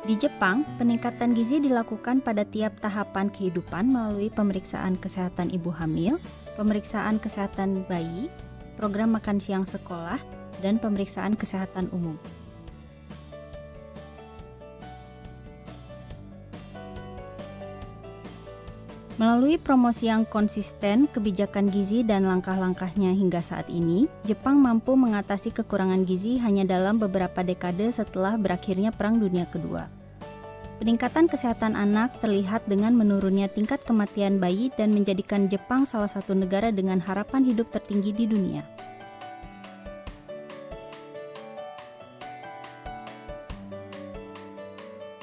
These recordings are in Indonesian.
Di Jepang, peningkatan gizi dilakukan pada tiap tahapan kehidupan melalui pemeriksaan kesehatan ibu hamil, pemeriksaan kesehatan bayi, program makan siang sekolah, dan pemeriksaan kesehatan umum. Melalui promosi yang konsisten, kebijakan gizi dan langkah-langkahnya hingga saat ini, Jepang mampu mengatasi kekurangan gizi hanya dalam beberapa dekade setelah berakhirnya Perang Dunia Kedua. Peningkatan kesehatan anak terlihat dengan menurunnya tingkat kematian bayi dan menjadikan Jepang salah satu negara dengan harapan hidup tertinggi di dunia.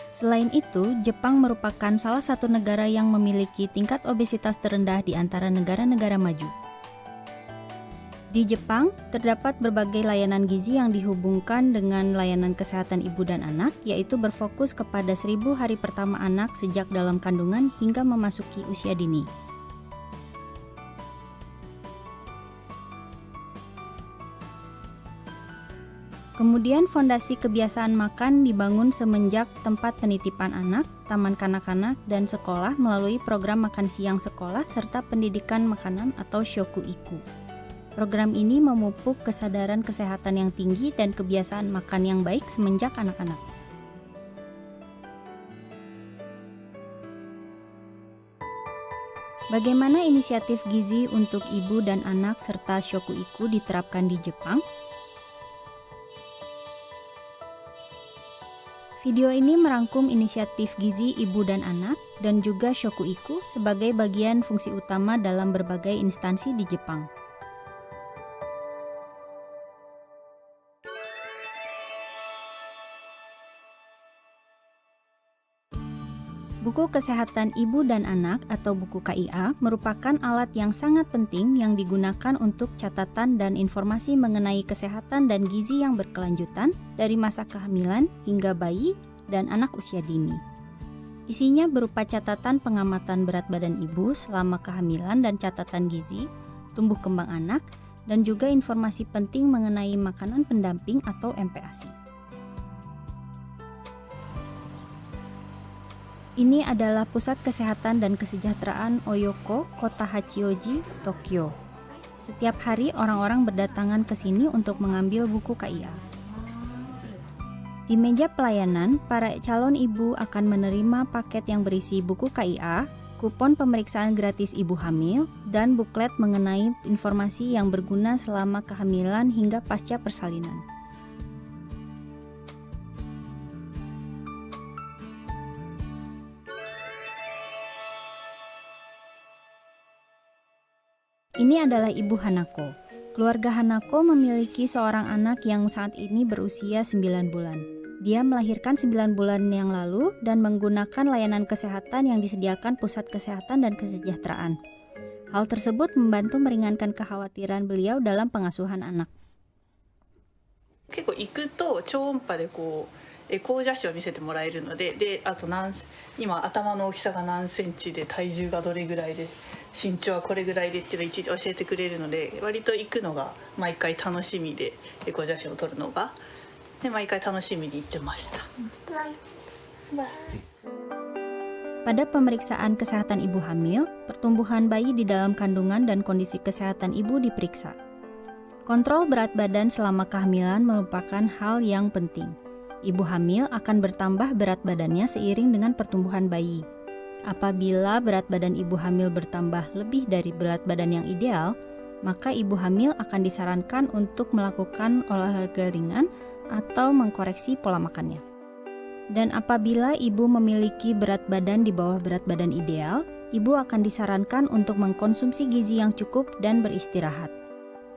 Selain itu, Jepang merupakan salah satu negara yang memiliki tingkat obesitas terendah di antara negara-negara maju. Di Jepang, terdapat berbagai layanan gizi yang dihubungkan dengan layanan kesehatan ibu dan anak, yaitu berfokus kepada 1000 hari pertama anak sejak dalam kandungan hingga memasuki usia dini. Kemudian fondasi kebiasaan makan dibangun semenjak tempat penitipan anak, taman kanak-kanak, dan sekolah melalui program makan siang sekolah serta pendidikan makanan atau shokuiku. Program ini memupuk kesadaran kesehatan yang tinggi dan kebiasaan makan yang baik semenjak anak-anak. Bagaimana inisiatif gizi untuk ibu dan anak serta shokuiku diterapkan di Jepang? Video ini merangkum inisiatif gizi ibu dan anak dan juga shokuiku sebagai bagian fungsi utama dalam berbagai instansi di Jepang. Buku Kesehatan Ibu dan Anak atau buku KIA merupakan alat yang sangat penting yang digunakan untuk catatan dan informasi mengenai kesehatan dan gizi yang berkelanjutan dari masa kehamilan hingga bayi dan anak usia dini. Isinya berupa catatan pengamatan berat badan ibu selama kehamilan dan catatan gizi, tumbuh kembang anak, dan juga informasi penting mengenai makanan pendamping atau MPASI. Ini adalah Pusat Kesehatan dan Kesejahteraan Oyoko, Kota Hachioji, Tokyo. Setiap hari orang-orang berdatangan ke sini untuk mengambil buku KIA. Di meja pelayanan, para calon ibu akan menerima paket yang berisi buku KIA, kupon pemeriksaan gratis ibu hamil, dan buklet mengenai informasi yang berguna selama kehamilan hingga pasca persalinan. Ini adalah Ibu Hanako. Keluarga Hanako memiliki seorang anak yang saat ini berusia 9 bulan. Dia melahirkan 9 bulan yang lalu dan menggunakan layanan kesehatan yang disediakan Pusat Kesehatan dan Kesejahteraan. Hal tersebut membantu meringankan kekhawatiran beliau dalam pengasuhan anak. 結構行くと超音波でエコー写真を見せてもらえるので、あと今頭の大きさが何センチで体重がどれぐらいで身長はこれぐらいでっていうのをいちいち教えてくれるので、割と行くのが毎回楽しみで、エコー写真を撮るのがで毎回楽しみに行ってました。Pada pemeriksaan kesehatan ibu hamil, pertumbuhan bayi di dalam kandungan dan kondisi kesehatan ibu diperiksa. Kontrol berat badan selama kehamilan merupakan hal yang penting. Ibu hamil akan bertambah berat badannya seiring dengan pertumbuhan bayi. Apabila berat badan ibu hamil bertambah lebih dari berat badan yang ideal, maka ibu hamil akan disarankan untuk melakukan olahraga ringan atau mengkoreksi pola makannya. Dan apabila ibu memiliki berat badan di bawah berat badan ideal, ibu akan disarankan untuk mengkonsumsi gizi yang cukup dan beristirahat.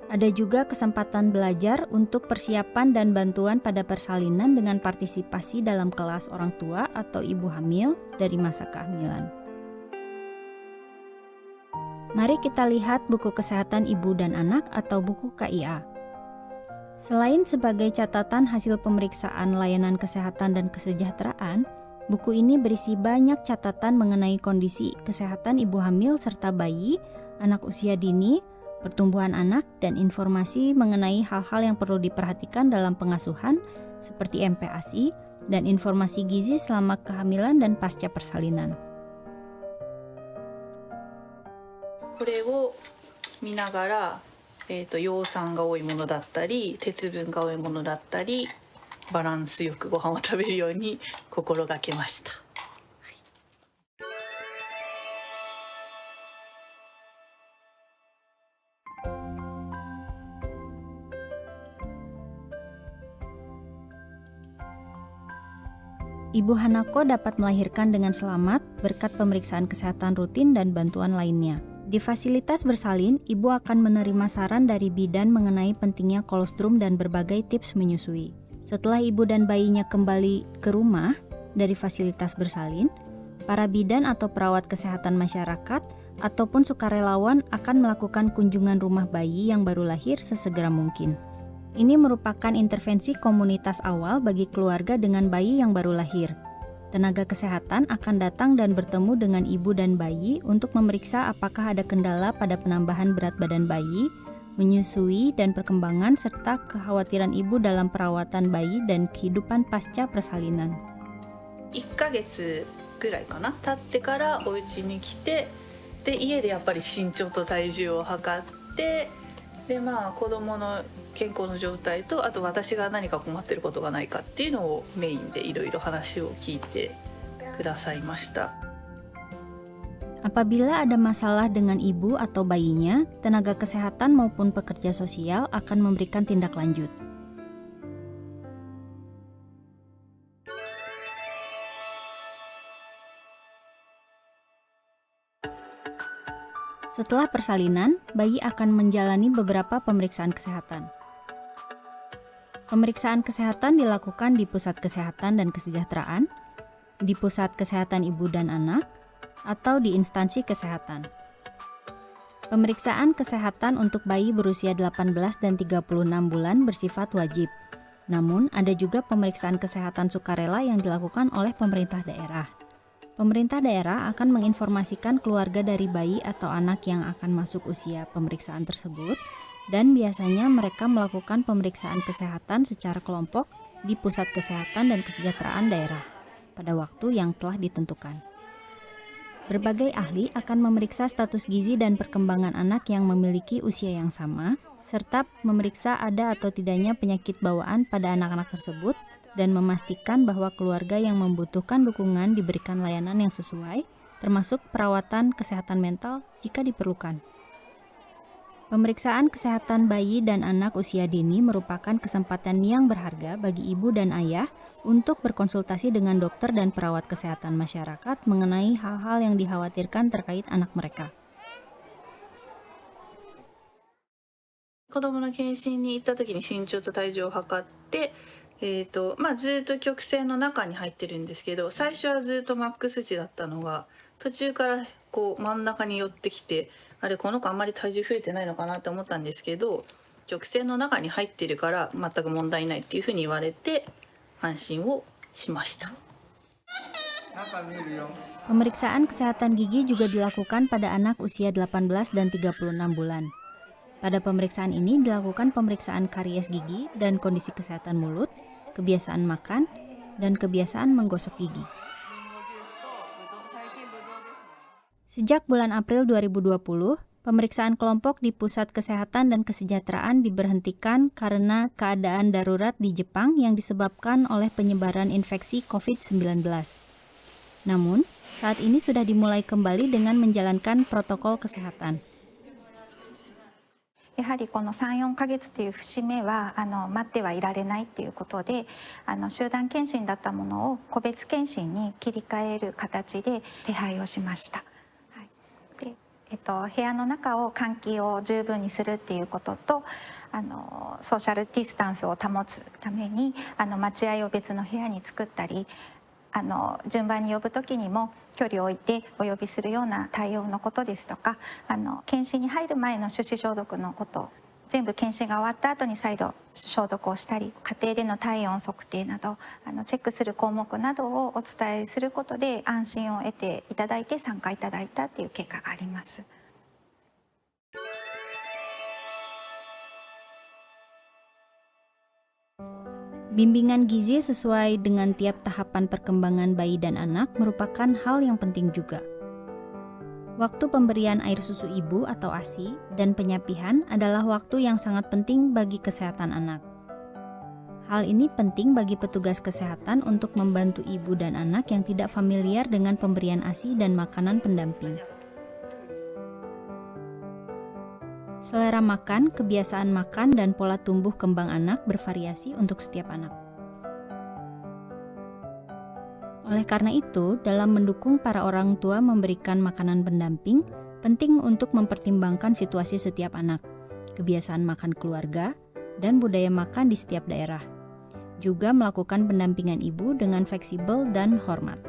Ada juga kesempatan belajar untuk persiapan dan bantuan pada persalinan dengan partisipasi dalam kelas orang tua atau ibu hamil dari masa kehamilan. Mari kita lihat buku kesehatan ibu dan anak atau buku KIA. Selain sebagai catatan hasil pemeriksaan layanan kesehatan dan kesejahteraan, buku ini berisi banyak catatan mengenai kondisi kesehatan ibu hamil serta bayi, anak usia dini, pertumbuhan anak, dan informasi mengenai hal-hal yang perlu diperhatikan dalam pengasuhan seperti MPASI, dan informasi gizi selama kehamilan dan pasca persalinan. これを見ながら、葉酸が多いものだったり鉄分が多いものだったりバランスよくご飯を食べるように心がけました。Ibu Hanako dapat melahirkan dengan selamat berkat pemeriksaan kesehatan rutin dan bantuan lainnya. Di fasilitas bersalin, ibu akan menerima saran dari bidan mengenai pentingnya kolostrum dan berbagai tips menyusui. Setelah ibu dan bayinya kembali ke rumah dari fasilitas bersalin, para bidan atau perawat kesehatan masyarakat ataupun sukarelawan akan melakukan kunjungan rumah bayi yang baru lahir sesegera mungkin. Ini merupakan intervensi komunitas awal bagi keluarga dengan bayi yang baru lahir. Tenaga kesehatan akan datang dan bertemu dengan ibu dan bayi untuk memeriksa apakah ada kendala pada penambahan berat badan bayi, menyusui dan perkembangan, serta kekhawatiran ibu dalam perawatan bayi dan kehidupan pasca persalinan. 1ヶ月ぐらいかな経ってからお家に来て、で家でやっぱり身長と体重を測って、で子供の健康の状態とあと私が何か困ってることがないかっていうのをメインでいろいろ話を聞いてくださいました。 Apabila ada masalah dengan ibu atau bayinya, tenaga kesehatan maupun pekerja sosial akan memberikan tindak lanjut. Setelah persalinan, bayi akan menjalani beberapa pemeriksaan kesehatan. Pemeriksaan kesehatan dilakukan di Pusat Kesehatan dan Kesejahteraan, di Pusat Kesehatan Ibu dan Anak, atau di instansi kesehatan. Pemeriksaan kesehatan untuk bayi berusia 18 dan 36 bulan bersifat wajib. Namun, ada juga pemeriksaan kesehatan sukarela yang dilakukan oleh pemerintah daerah. Pemerintah daerah akan menginformasikan keluarga dari bayi atau anak yang akan masuk usia pemeriksaan tersebut, dan biasanya mereka melakukan pemeriksaan kesehatan secara kelompok di Pusat Kesehatan dan Kesejahteraan daerah pada waktu yang telah ditentukan. Berbagai ahli akan memeriksa status gizi dan perkembangan anak yang memiliki usia yang sama, serta memeriksa ada atau tidaknya penyakit bawaan pada anak-anak tersebut, dan memastikan bahwa keluarga yang membutuhkan dukungan diberikan layanan yang sesuai, termasuk perawatan kesehatan mental jika diperlukan. Pemeriksaan kesehatan bayi dan anak usia dini merupakan kesempatan yang berharga bagi ibu dan ayah untuk berkonsultasi dengan dokter dan perawat kesehatan masyarakat mengenai hal-hal yang dikhawatirkan terkait anak mereka. 子供の検診に行った時に身長と体重を測って、ずっと曲線の中に入ってるんですけど、最初はずっとマックス値だったのが途中からこう真ん中に寄ってきて、あれこの子あんまり体重増えてないのかなって思ったんですけど、曲線の中に入ってるから全く問題ないっていうふうに言われて安心をしました。 Pemeriksaan kesehatan gigi juga dilakukan pada anak usia 18 dan 36 bulan. Pada pemeriksaan ini dilakukan pemeriksaan karies gigi dan kondisi kesehatan mulut, kebiasaan makan, dan kebiasaan menggosok gigi. Sejak bulan April 2020, pemeriksaan kelompok di Pusat Kesehatan dan Kesejahteraan diberhentikan karena keadaan darurat di Jepang yang disebabkan oleh penyebaran infeksi COVID-19. Namun, saat ini sudah dimulai kembali dengan menjalankan protokol kesehatan. やはりこの3、4ヶ月という節目は待ってはいられないということで集団検診だったものを個別検診に切り替える形で手配をしました。はい、で部屋の中を換気を十分にするっていうこととソーシャルディスタンスを保つために待合を別の部屋に作ったり順番に呼ぶ時にも距離を置いてお呼びするような対応のことですとか検診に入る前の手指消毒のこと全部検診が終わった後に再度消毒をしたり家庭での体温測定などチェックする項目などをお伝えすることで安心を得ていただいて参加いただいたという結果があります。Bimbingan gizi sesuai dengan tiap tahapan perkembangan bayi dan anak merupakan hal yang penting juga. Waktu pemberian air susu ibu atau ASI dan penyapihan adalah waktu yang sangat penting bagi kesehatan anak. Hal ini penting bagi petugas kesehatan untuk membantu ibu dan anak yang tidak familiar dengan pemberian ASI dan makanan pendamping. Selera makan, kebiasaan makan, dan pola tumbuh kembang anak bervariasi untuk setiap anak. Oleh karena itu, dalam mendukung para orang tua memberikan makanan pendamping, penting untuk mempertimbangkan situasi setiap anak, kebiasaan makan keluarga, dan budaya makan di setiap daerah. Juga melakukan pendampingan ibu dengan fleksibel dan hormat.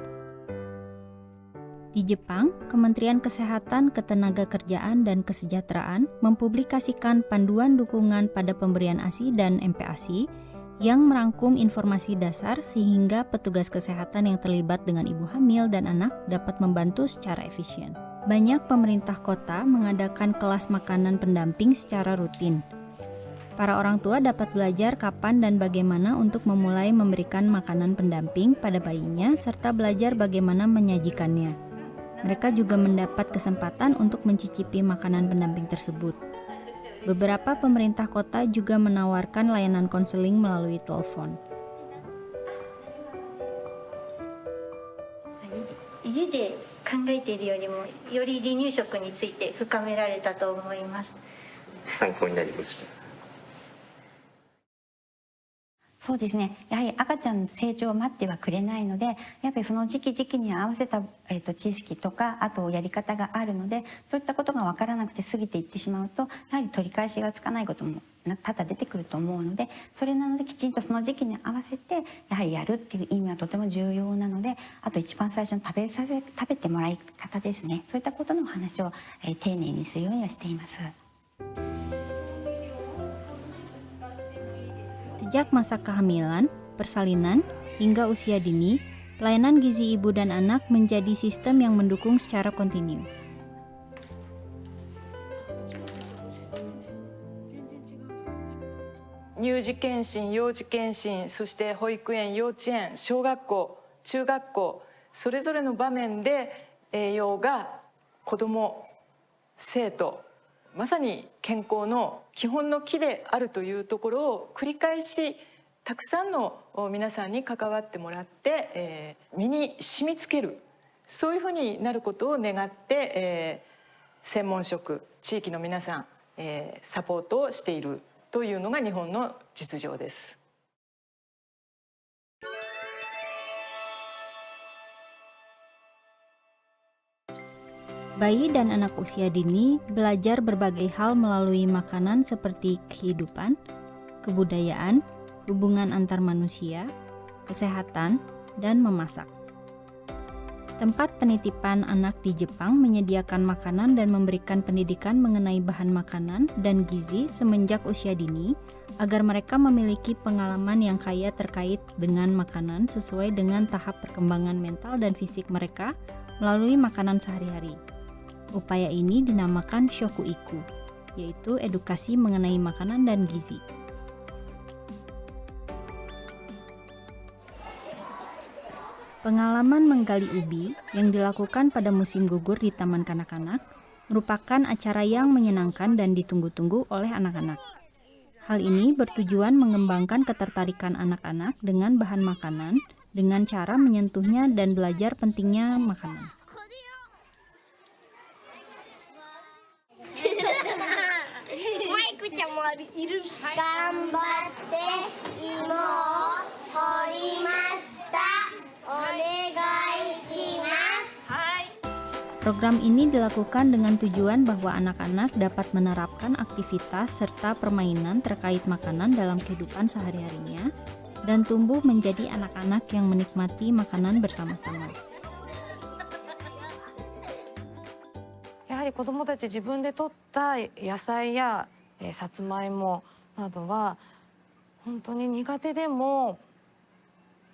Di Jepang, Kementerian Kesehatan, Ketenagakerjaan, dan Kesejahteraan mempublikasikan panduan dukungan pada pemberian ASI dan MPASI yang merangkum informasi dasar sehingga petugas kesehatan yang terlibat dengan ibu hamil dan anak dapat membantu secara efisien. Banyak pemerintah kota mengadakan kelas makanan pendamping secara rutin. Para orang tua dapat belajar kapan dan bagaimana untuk memulai memberikan makanan pendamping pada bayinya serta belajar bagaimana menyajikannya. Mereka juga mendapat kesempatan untuk mencicipi makanan pendamping tersebut. Beberapa pemerintah kota juga menawarkan layanan konseling melalui telepon. 家で考えているよりもより離乳食について深められたと思います。参考になりました。そうですね、やはり赤ちゃんの成長を待ってはくれないので、やっぱりその時期に合わせた、知識とかあとやり方があるので、そういったことが分からなくて過ぎていってしまうとやはり取り返しがつかないことも多々出てくると思うので、それなのできちんとその時期に合わせてやはりやるっていう意味はとても重要なので、あと一番最初に食べてもらい方ですね、そういったことのお話を、丁寧にするようにはしています。 Sejak masa kehamilan, persalinan, hingga usia dini, pelayanan gizi ibu dan anak menjadi sistem yang mendukung secara kontinu. 乳児健診、幼児健診、そして保育園、幼稚園、小学校、中学校、それぞれの場面で栄養が子ども、生徒、まさに健康の基本の木であるというところを繰り返したくさんの皆さんに関わってもらって、身に染みつける、そういうふうになることを願って、専門職、地域の皆さん、サポートをしているというのが日本の実情です。 Bayi dan anak usia dini belajar berbagai hal melalui makanan seperti kehidupan, kebudayaan, hubungan antar manusia, kesehatan, dan memasak. Tempat penitipan anak di Jepang menyediakan makanan dan memberikan pendidikan mengenai bahan makanan dan gizi semenjak usia dini agar mereka memiliki pengalaman yang kaya terkait dengan makanan sesuai dengan tahap perkembangan mental dan fisik mereka melalui makanan sehari-hari. Upaya ini dinamakan shokuiku, yaitu edukasi mengenai makanan dan gizi. Pengalaman menggali ubi yang dilakukan pada musim gugur di Taman Kanak-kanak merupakan acara yang menyenangkan dan ditunggu-tunggu oleh anak-anak. Hal ini bertujuan mengembangkan ketertarikan anak-anak dengan bahan makanan dengan cara menyentuhnya dan belajar pentingnya makanan. 頑張って芋を掘りました。お願いします。 Program ini dilakukan dengan tujuan bahwa anak-anak dapat menerapkan aktivitas serta permainan terkait makanan dalam kehidupan sehari-harinya dan tumbuh menjadi anak-anak yang menikmati makanan bersama-sama. やはり子どもたち自分で採った野菜やさつまいもなどは本当に苦手でも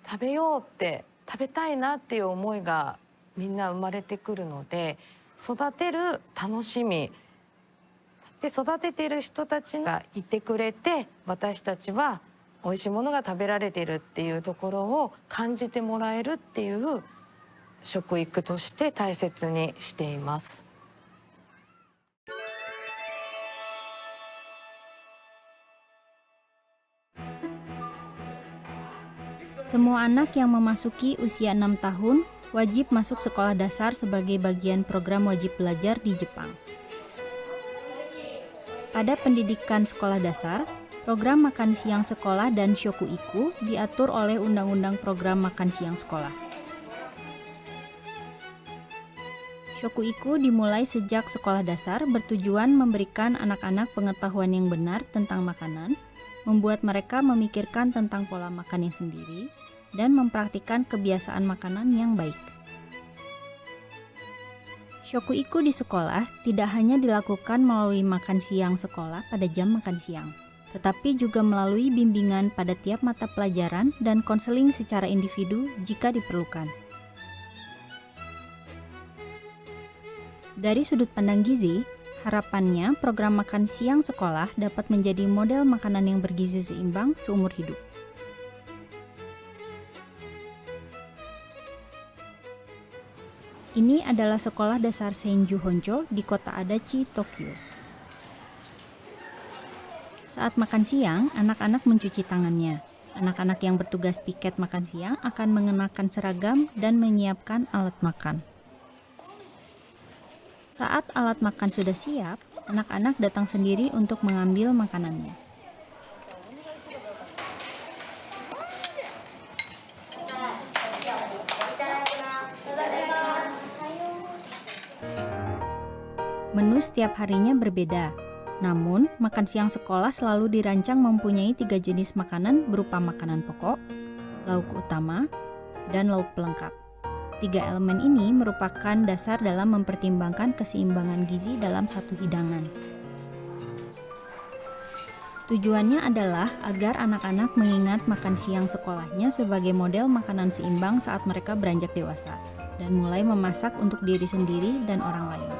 食べようって食べたいなっていう思いがみんな生まれてくるので、育てる楽しみで育ててる人たちがいてくれて、私たちは美味しいものが食べられているっていうところを感じてもらえるっていう食育として大切にしています。Semua anak yang memasuki usia 6 tahun wajib masuk sekolah dasar sebagai bagian program wajib belajar di Jepang. Pada pendidikan sekolah dasar, program makan siang sekolah dan shokuiku diatur oleh Undang-Undang Program Makan Siang Sekolah. Shokuiku dimulai sejak sekolah dasar bertujuan memberikan anak-anak pengetahuan yang benar tentang makanan, membuat mereka memikirkan tentang pola makannya sendiri, dan mempraktikkan kebiasaan makanan yang baik. Shokuiku di sekolah tidak hanya dilakukan melalui makan siang sekolah pada jam makan siang, tetapi juga melalui bimbingan pada tiap mata pelajaran dan konseling secara individu jika diperlukan. Dari sudut pandang gizi, harapannya program makan siang sekolah dapat menjadi model makanan yang bergizi seimbang seumur hidup. Ini adalah sekolah dasar Senju Honcho di kota Adachi, Tokyo. Saat makan siang, anak-anak mencuci tangannya. Anak-anak yang bertugas piket makan siang akan mengenakan seragam dan menyiapkan alat makan. Saat alat makan sudah siap, anak-anak datang sendiri untuk mengambil makanannya. Menu setiap harinya berbeda, namun makan siang sekolah selalu dirancang mempunyai 3 jenis makanan berupa makanan pokok, lauk utama, dan lauk pelengkap. 3 elemen ini merupakan dasar dalam mempertimbangkan keseimbangan gizi dalam satu hidangan. Tujuannya adalah agar anak-anak mengingat makan siang sekolahnya sebagai model makanan seimbang saat mereka beranjak dewasa, dan mulai memasak untuk diri sendiri dan orang lain.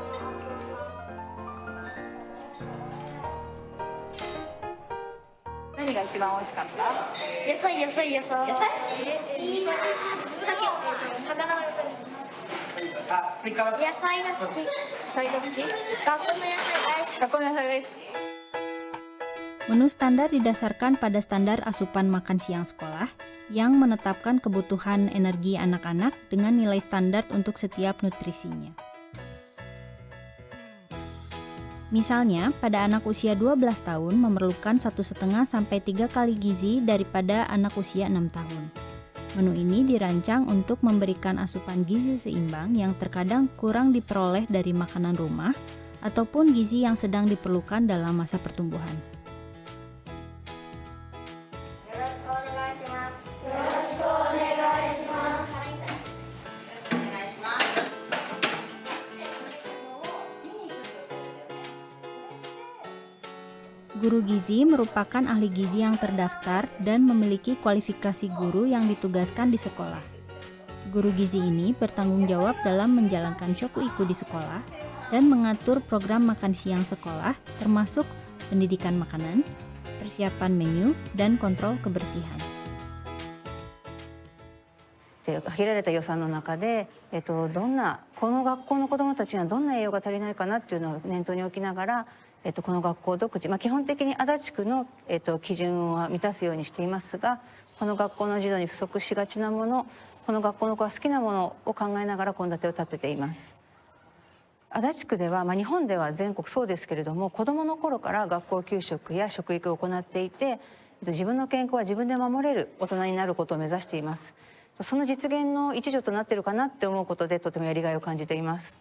Menu standar didasarkan pada standar asupan makan siang sekolah yang menetapkan kebutuhan energi anak-anak dengan nilai standar untuk setiap nutrisinya. Misalnya, pada anak usia 12 tahun memerlukan 1,5 sampai 3 kali gizi daripada anak usia 6 tahun. Menu ini dirancang untuk memberikan asupan gizi seimbang yang terkadang kurang diperoleh dari makanan rumah ataupun gizi yang sedang diperlukan dalam masa pertumbuhan. Guru gizi merupakan ahli gizi yang terdaftar dan memiliki kualifikasi guru yang ditugaskan di sekolah. Guru gizi ini bertanggung jawab dalam menjalankan shokuiku di sekolah dan mengatur program makan siang sekolah termasuk pendidikan makanan, persiapan menu, dan kontrol kebersihan. 限られた予算の中で、この学校の子どもたちにはどんな栄養が足りないかなっていうのを念頭に置きながら、この学校独自、基本的に足立区の、基準は満たすようにしていますが、この学校の児童に不足しがちなもの、この学校の子が好きなものを考えながら献立を立てています。足立区では、日本では全国そうですけれども、子どもの頃から学校給食や食育を行っていて、自分の健康は自分で守れる大人になることを目指しています。その実現の一助となっているかなって思うことで、とてもやりがいを感じています。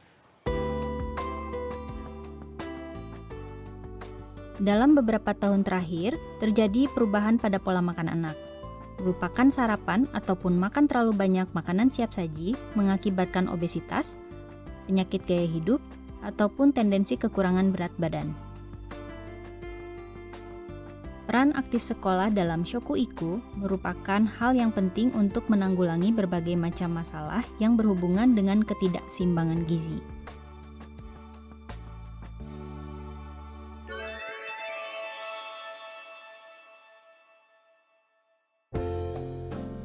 Dalam beberapa tahun terakhir, terjadi perubahan pada pola makan anak. Merupakan sarapan ataupun makan terlalu banyak makanan siap saji mengakibatkan obesitas, penyakit gaya hidup, ataupun tendensi kekurangan berat badan. Peran aktif sekolah dalam shokuiku merupakan hal yang penting untuk menanggulangi berbagai macam masalah yang berhubungan dengan ketidakseimbangan gizi.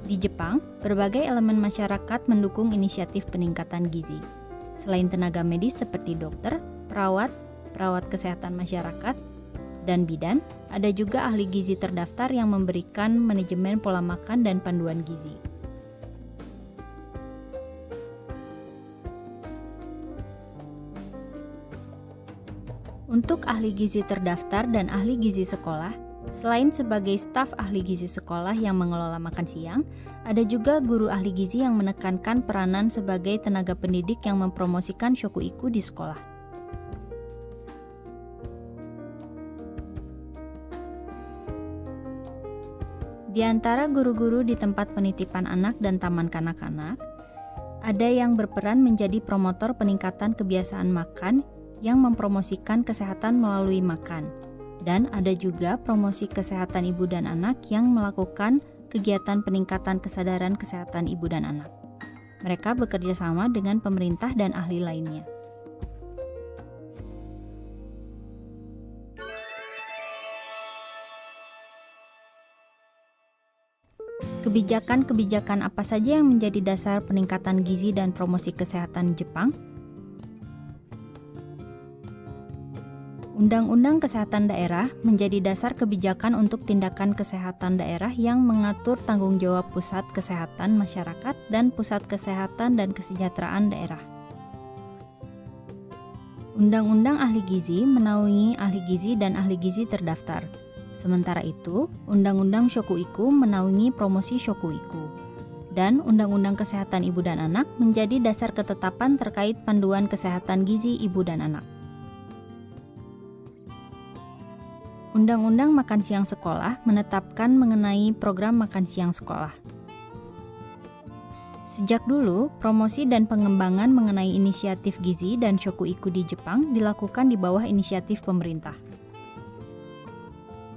Di Jepang, berbagai elemen masyarakat mendukung inisiatif peningkatan gizi. Selain tenaga medis seperti dokter, perawat kesehatan masyarakat, dan bidan, ada juga ahli gizi terdaftar yang memberikan manajemen pola makan dan panduan gizi. Untuk ahli gizi terdaftar dan ahli gizi sekolah, selain sebagai staf ahli gizi sekolah yang mengelola makan siang, ada juga guru ahli gizi yang menekankan peranan sebagai tenaga pendidik yang mempromosikan shokuiku di sekolah. Di antara guru-guru di tempat penitipan anak dan taman kanak-kanak, ada yang berperan menjadi promotor peningkatan kebiasaan makan yang mempromosikan kesehatan melalui makan. Dan ada juga promosi kesehatan ibu dan anak yang melakukan kegiatan peningkatan kesadaran kesehatan ibu dan anak. Mereka bekerja sama dengan pemerintah dan ahli lainnya. Kebijakan-kebijakan apa saja yang menjadi dasar peningkatan gizi dan promosi kesehatan Jepang? Undang-Undang Kesehatan Daerah menjadi dasar kebijakan untuk tindakan kesehatan daerah yang mengatur tanggung jawab pusat kesehatan masyarakat dan pusat kesehatan dan kesejahteraan daerah. Undang-Undang Ahli Gizi menaungi ahli gizi dan ahli gizi terdaftar. Sementara itu, Undang-Undang Shokuiku menaungi promosi Shokuiku. Dan Undang-Undang Kesehatan Ibu dan Anak menjadi dasar ketetapan terkait panduan kesehatan gizi ibu dan anak. Undang-Undang Makan Siang Sekolah menetapkan mengenai program makan siang sekolah. Sejak dulu, promosi dan pengembangan mengenai inisiatif gizi dan shokuiku di Jepang dilakukan di bawah inisiatif pemerintah.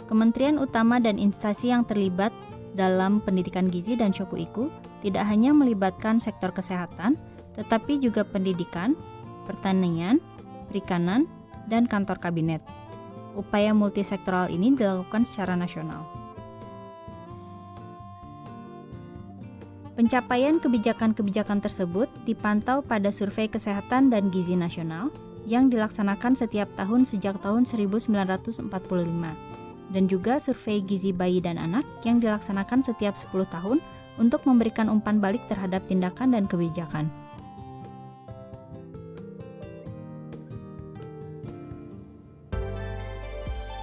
Kementerian utama dan instansi yang terlibat dalam pendidikan gizi dan shokuiku tidak hanya melibatkan sektor kesehatan, tetapi juga pendidikan, pertanian, perikanan, dan kantor kabinet. Upaya multisektoral ini dilakukan secara nasional. Pencapaian kebijakan-kebijakan tersebut dipantau pada Survei Kesehatan dan Gizi Nasional yang dilaksanakan setiap tahun sejak tahun 1945 dan juga Survei Gizi Bayi dan Anak yang dilaksanakan setiap 10 tahun untuk memberikan umpan balik terhadap tindakan dan kebijakan.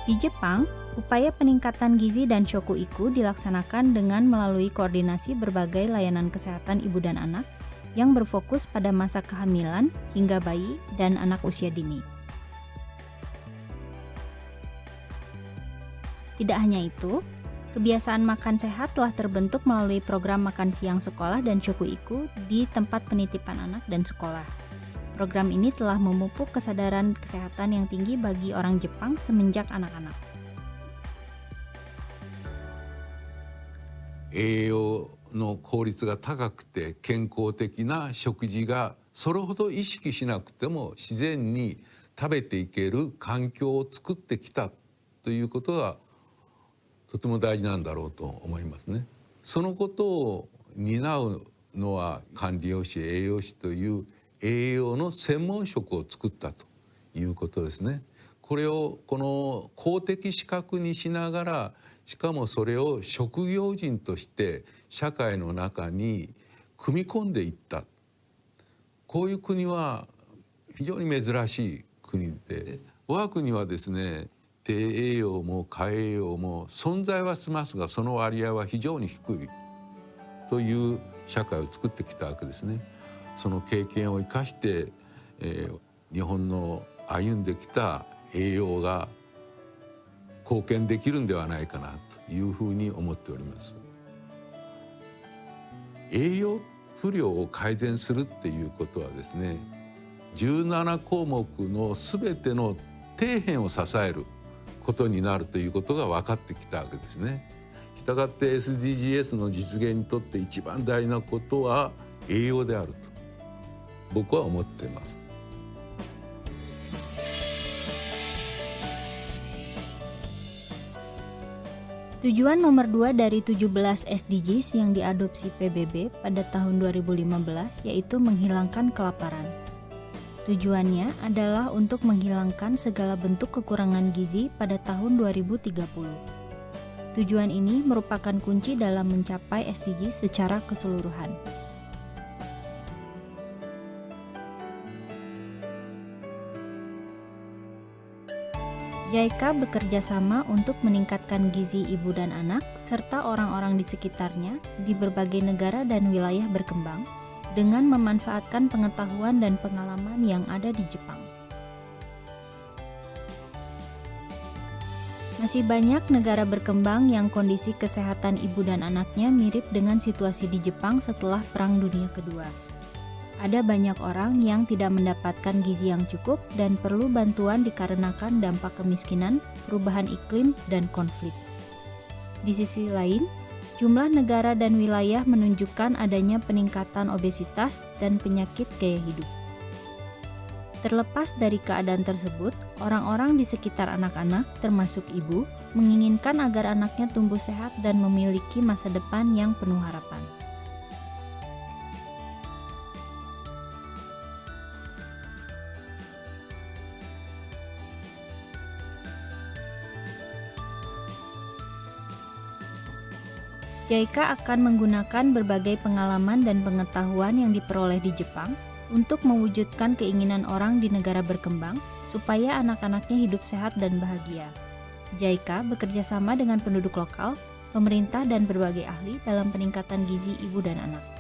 Di Jepang, upaya peningkatan gizi dan shokuiku dilaksanakan dengan melalui koordinasi berbagai layanan kesehatan ibu dan anak yang berfokus pada masa kehamilan hingga bayi dan anak usia dini. Tidak hanya itu, kebiasaan makan sehat telah terbentuk melalui program makan siang sekolah dan shokuiku di tempat penitipan anak dan sekolah. Program ini telah memupuk kesadaran kesehatan yang tinggi bagi orang Jepang semenjak anak-anak. 栄養の効率が高くて健康的な食事がそれほど意識しなくても自然に食べていける環境を作ってきたということがとても大事なんだろうと思いますね。そのことを担うのは管理栄養士、栄養士という栄養の専門職を作ったということですね。これをこの公的資格にしながら、しかもそれを職業人として社会の中に組み込んでいった。こういう国は非常に珍しい国で、我が国はですね、低栄養も下栄養も存在はしますが、その割合は非常に低いという社会を作ってきたわけですね。その経験を生かして、日本の歩んできた栄養が貢献できるんではないかなというふうに思っております。栄養不良を改善するっていうことはですね、17項目の全ての底辺を支えることになるということが分かってきたわけですね。したがって SDGs の実現にとって一番大事なことは栄養であると僕は思っています。Tujuan nomor 2 dari 17 SDGs yang diadopsi PBB pada tahun 2015 yaitu menghilangkan kelaparan. Tujuannya adalah untuk menghilangkan segala bentuk kekurangan gizi pada tahun 2030. Tujuan ini merupakan kunci dalam mencapai SDGs secara keseluruhan. JICA bekerja sama untuk meningkatkan gizi ibu dan anak serta orang-orang di sekitarnya di berbagai negara dan wilayah berkembang dengan memanfaatkan pengetahuan dan pengalaman yang ada di Jepang. Masih banyak negara berkembang yang kondisi kesehatan ibu dan anaknya mirip dengan situasi di Jepang setelah Perang Dunia Kedua. Ada banyak orang yang tidak mendapatkan gizi yang cukup dan perlu bantuan dikarenakan dampak kemiskinan, perubahan iklim, dan konflik. Di sisi lain, jumlah negara dan wilayah menunjukkan adanya peningkatan obesitas dan penyakit gaya hidup. Terlepas dari keadaan tersebut, orang-orang di sekitar anak-anak, termasuk ibu, menginginkan agar anaknya tumbuh sehat dan memiliki masa depan yang penuh harapan. JICA akan menggunakan berbagai pengalaman dan pengetahuan yang diperoleh di Jepang untuk mewujudkan keinginan orang di negara berkembang supaya anak-anaknya hidup sehat dan bahagia. JICA bekerja sama dengan penduduk lokal, pemerintah, dan berbagai ahli dalam peningkatan gizi ibu dan anak.